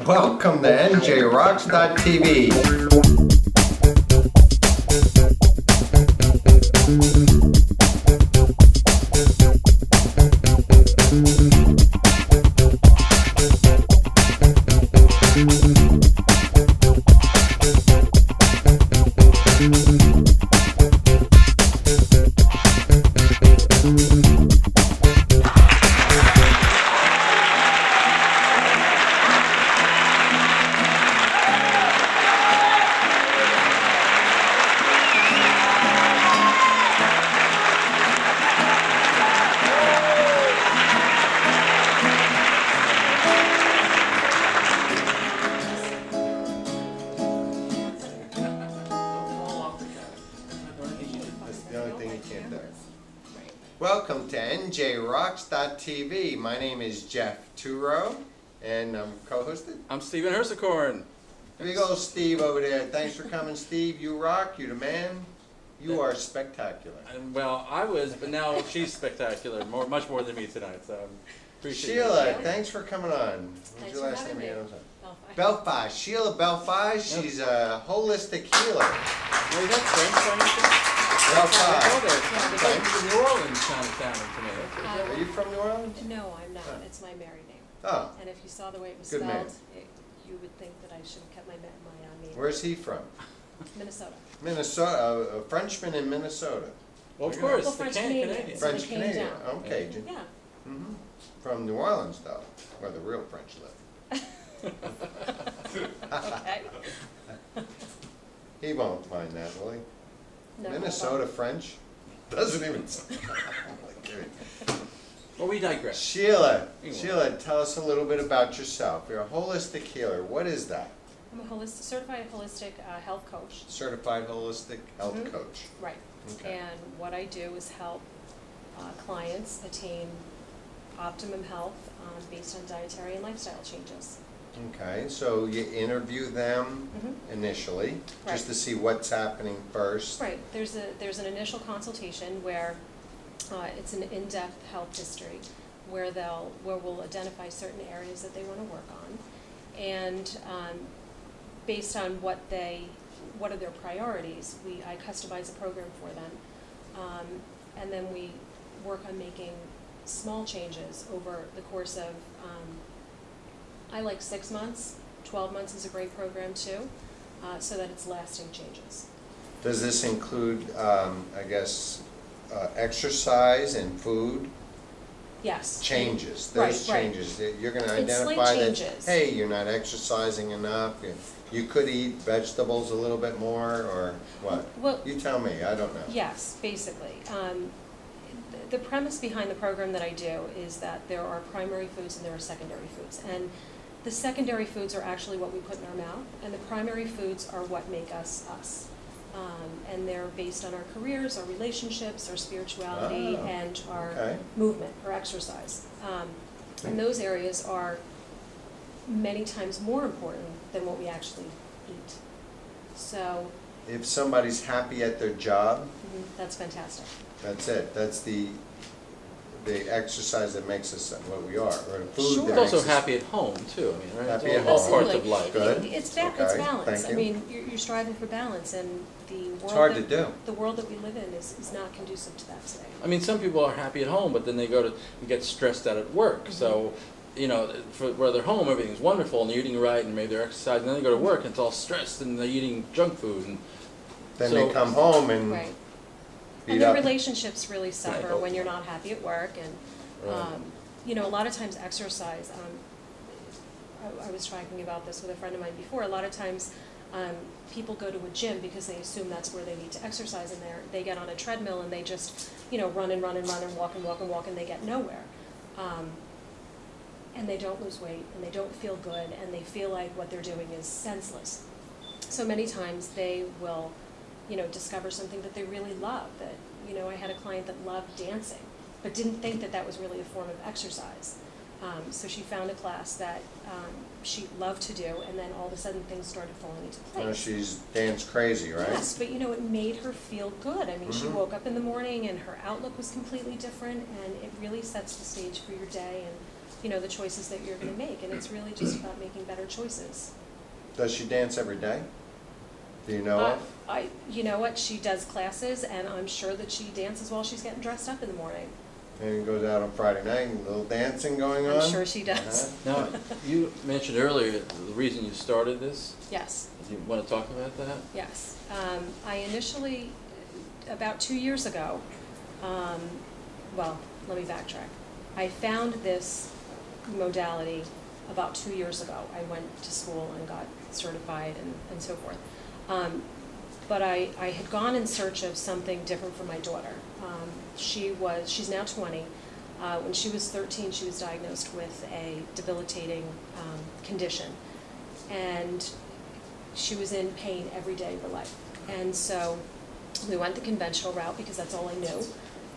Welcome to NJRocks.tv. Welcome to NJRocks.tv. My name is Jeff Tureaud, and I'm co-hosted. I'm Stephen Hirsekorn. Big old Steve over there. Thanks for coming, Steve. You rock. You the man. You are spectacular. Well, I was, but now she's spectacular. Much more than me tonight. So appreciate Sheila, it. thanks for coming on. What's your last name again? Bellefeuille. Sheila Bellefeuille. She's a holistic healer. Well, that's French. It's like the New Orleans kind of sounding to me. Are you from New Orleans? No, I'm not. It's my married name. Oh. And if you saw the way it was Good spelled, man. You would think that I should have kept my name. Where's he from? Minnesota. Minnesota. A Frenchman in Minnesota. Well, of course, Well, the French Canadian. Canadian. French So they came Canadian. down. Okay. Yeah. Mm-hmm. From New Orleans, though, where the real French live. Okay. He won't mind that, will he? No, Minnesota French? Doesn't even sound. Well, we digress. Sheila, Anyway. Sheila, tell us a little bit about yourself. You're a holistic healer. What is that? I'm a certified holistic health coach. Certified holistic health Mhm. coach. Right. Okay. And what I do is help clients attain optimum health based on dietary and lifestyle changes. Okay, so you interview them Mhm. initially, Right. just to see what's happening first. Right. There's an initial consultation where it's an in-depth health history where we'll identify certain areas that they want to work on, and based on what are their priorities, I customize a program for them, and then we work on making small changes over the course of I like 6 months. 12 months is a great program too, so that it's lasting changes. Does this include, I guess, exercise and food? Yes. Changes, Right, those right. changes. You're going to It's identify slight that, changes. hey, you're not exercising enough, you could eat vegetables a little bit more, or what? Well, You tell me, I don't know. yes, basically. The premise behind the program that I do is that there are primary foods and there are secondary foods. And the secondary foods are actually what we put in our mouth, and the primary foods are what make us us. And they're based on our careers, our relationships, our spirituality, and our movement, or exercise. And those areas are many times more important than what we actually eat. So If somebody's happy at their job, that's fantastic. that's it. That's the exercise that makes us what we are, or the food Sure. that It's also makes us happy at home, too. I mean, right? Happy It's at all home. parts of life. Good. It's Okay, balance. thank I you. mean, you're striving for balance, and the world hard to do. The world that we live in is not conducive to that today. I mean, some people are happy at home, but then they get stressed out at work. So, you know, where they're home, everything's wonderful, and they're eating right, and maybe they're exercising, and then they go to work, and it's all stressed, and they're eating junk food. And Then so, they come home and Right. beat And their up. relationships really suffer Right. when you're not happy at work, and you know, a lot of times exercise. I was talking about this with a friend of mine before. A lot of times, people go to a gym because they assume that's where they need to exercise, and they get on a treadmill and they just, you know, run and run and run and walk and walk and walk, and they get nowhere. And they don't lose weight, and they don't feel good, and they feel like what they're doing is senseless. So many times they will, you know, discover something that they really love. That, you know, I had a client that loved dancing, but didn't think that that was really a form of exercise. So she found a class that she loved to do, and then all of a sudden things started falling into place. You know, she's dance crazy, right? Yes, but you know, it made her feel good. I mean, she woke up in the morning and her outlook was completely different, and it really sets the stage for your day. And you know, the choices that you're going to make, and it's really just about making better choices. Does she dance every day? Do you know of? You know what, she does classes, and I'm sure that she dances while she's getting dressed up in the morning. And goes out on Friday night, and a little dancing going on? I'm sure she does. Now, you mentioned earlier the reason you started this. Yes. Do you want to talk about that? Yes. I initially, about 2 years ago, well, let me backtrack. I found this modality about 2 years ago. I went to school and got certified and so forth. But I had gone in search of something different for my daughter. She's now 20. When she was 13, she was diagnosed with a debilitating condition. And she was in pain every day of her life. And so we went the conventional route because that's all I knew.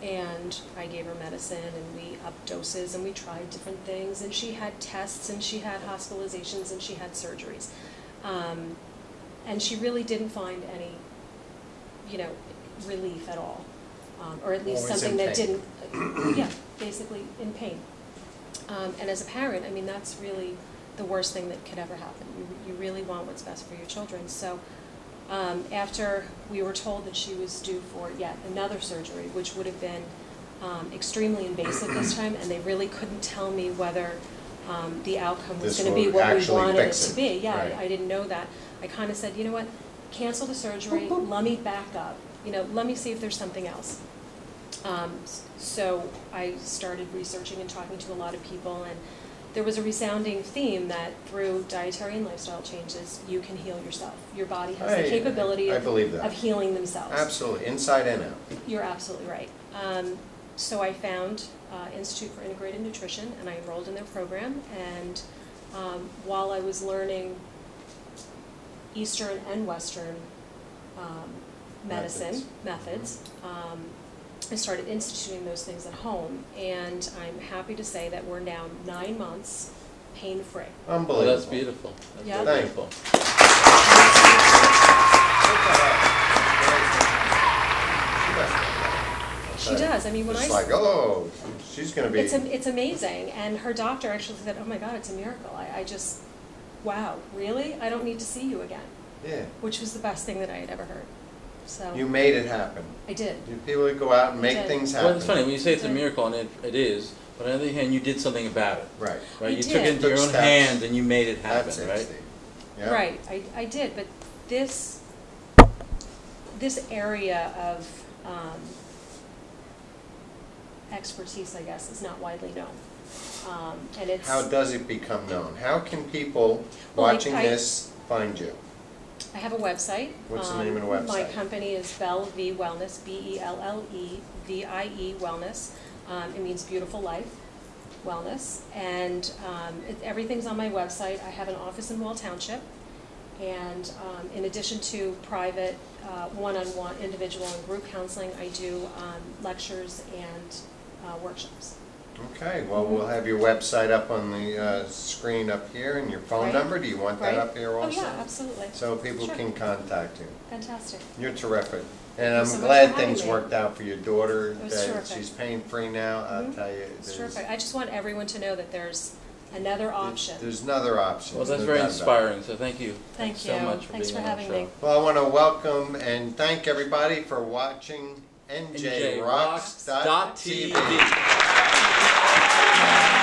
And I gave her medicine, and we upped doses, and we tried different things. And she had tests, and she had hospitalizations, and she had surgeries. And she really didn't find any, you know, relief at all. Or at least Always something in that pain. didn't, yeah, basically in pain. And as a parent, I mean, that's really the worst thing that could ever happen. You really want what's best for your children. So after we were told that she was due for yet another surgery, which would have been extremely invasive this time, and they really couldn't tell me whether the outcome was going to be what we wanted it to be. Yeah, right. I didn't know that. I kind of said, you know what, cancel the surgery, let me back up. You know, let me see if there's something else. So I started researching and talking to a lot of people, and there was a resounding theme that through dietary and lifestyle changes, you can heal yourself. Your body has the capability of healing themselves. Absolutely, inside and out. You're absolutely right. So I found Institute for Integrated Nutrition, and I enrolled in their program. And while I was learning Eastern and Western medicine methods, I started instituting those things at home, and I'm happy to say that we're now 9 months pain-free. Unbelievable. Well, that's beautiful. That's Yeah. beautiful. She does. I mean, when it's like, oh, she's going to be... It's amazing, and her doctor actually said, oh my God, it's a miracle. I just, wow, really? I don't need to see you again. Yeah. Which was the best thing that I had ever heard. So You made it happen. I did. People would go out and make things happen. Well, it's funny when you say it's a miracle, and it is. But on the other hand, you did something about it. Right. Right. You did. took it into your own steps. hands and you made it happen. That's it, right. Steve. Yeah. Right. I did. But this area of expertise, I guess, is not widely known. And it's How does it become known? How can people Well, watching this find you? I have a website. What's the name of the website? My company is Bellevie Wellness, BELLEVIE Wellness. It means beautiful life, wellness. And everything's on my website. I have an office in Wall Township. And in addition to private one-on-one individual and group counseling, I do lectures and workshops. Okay, well, we'll have your website up on the screen up here, and your phone Right. number. Do you want that Right. up here also? Oh, yeah, absolutely. So people Sure. can contact you. Fantastic. You're terrific. And you I'm so much glad for having things me. worked out for your daughter, It was that terrific. she's pain-free now. I'll Mhm. tell you. It's terrific. I just want everyone to know that there's another option. There's another option. Well, that's no very doubt about it. inspiring. So thank you. Thank so you. much for Thanks being for on the having show. me. Well, I want to welcome and thank everybody for watching NJRocks.tv. NJRocks.tv.